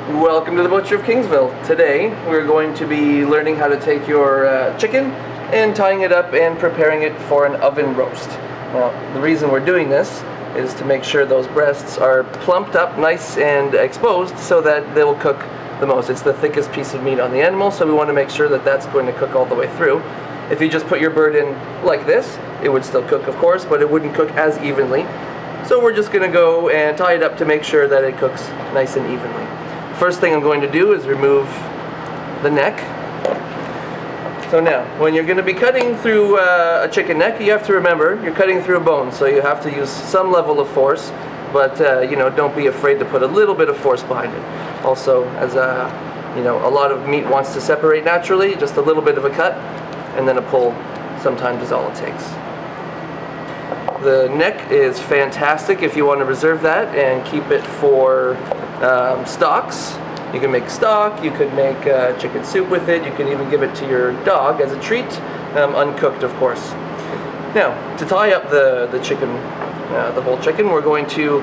Welcome to the Butcher of Kingsville. Today we're going to be learning how to take your chicken and tying it up and preparing it for an oven roast. Now the reason we're doing this is to make sure those breasts are plumped up nice and exposed so that they will cook the most. It's the thickest piece of meat on the animal, so we want to make sure that that's going to cook all the way through. If you just put your bird in like this, it would still cook of course, but it wouldn't cook as evenly. So we're just going to go and tie it up to make sure that it cooks nice and evenly. First thing I'm going to do is remove the neck. So now, when you're going to be cutting through a chicken neck, you have to remember you're cutting through a bone, so you have to use some level of force, but don't be afraid to put a little bit of force behind it. Also, as a lot of meat wants to separate naturally, just a little bit of a cut and then a pull sometimes is all it takes. The neck is fantastic if you want to reserve that and keep it for stocks. You can make stock, you could make chicken soup with it, you can even give it to your dog as a treat, uncooked of course. Now, to tie up the chicken, the whole chicken, we're going to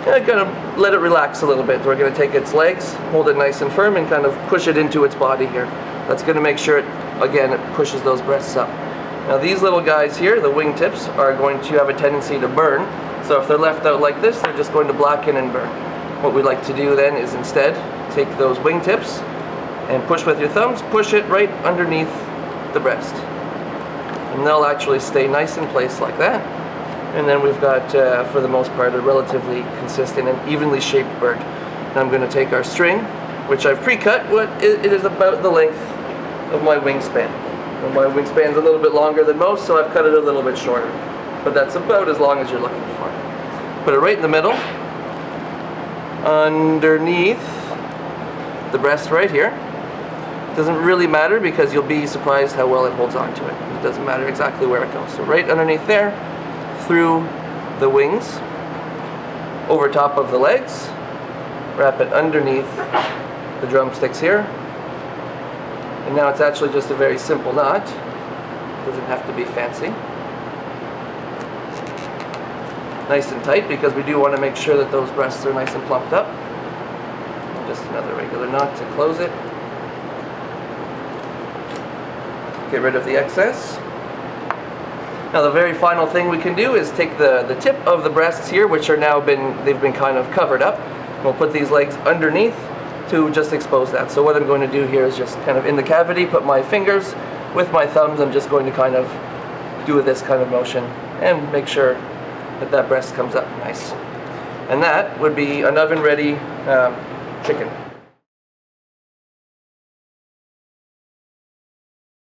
kind of let it relax a little bit. We're going to take its legs, hold it nice and firm, and kind of push it into its body here. That's going to make sure, it pushes those breasts up. Now these little guys here, the wingtips, are going to have a tendency to burn. So if they're left out like this, they're just going to blacken and burn. What we like to do then is instead take those wingtips and push with your thumbs, push it right underneath the breast. And they'll actually stay nice in place like that. And then we've got, for the most part, a relatively consistent and evenly shaped bird. Now I'm going to take our string, which I've pre-cut. It is about the length of my wingspan. And my wingspan's a little bit longer than most, so I've cut it a little bit shorter. But that's about as long as you're looking for. Put it right in the middle, underneath the breast right here. Doesn't really matter because you'll be surprised how well it holds on to it. It doesn't matter exactly where it goes. So right underneath there, through the wings, over top of the legs, wrap it underneath the drumsticks here. And now it's actually just a very simple knot. Doesn't have to be fancy. Nice and tight because we do want to make sure that those breasts are nice and plumped up. And just another regular knot to close it. Get rid of the excess. Now the very final thing we can do is take the tip of the breasts here, which are now they've been kind of covered up. We'll put these legs underneath to just expose that. So what I'm going to do here is just kind of in the cavity, put my fingers with my thumbs. I'm just going to kind of do this kind of motion and make sure that breast comes up nice. And that would be an oven ready chicken.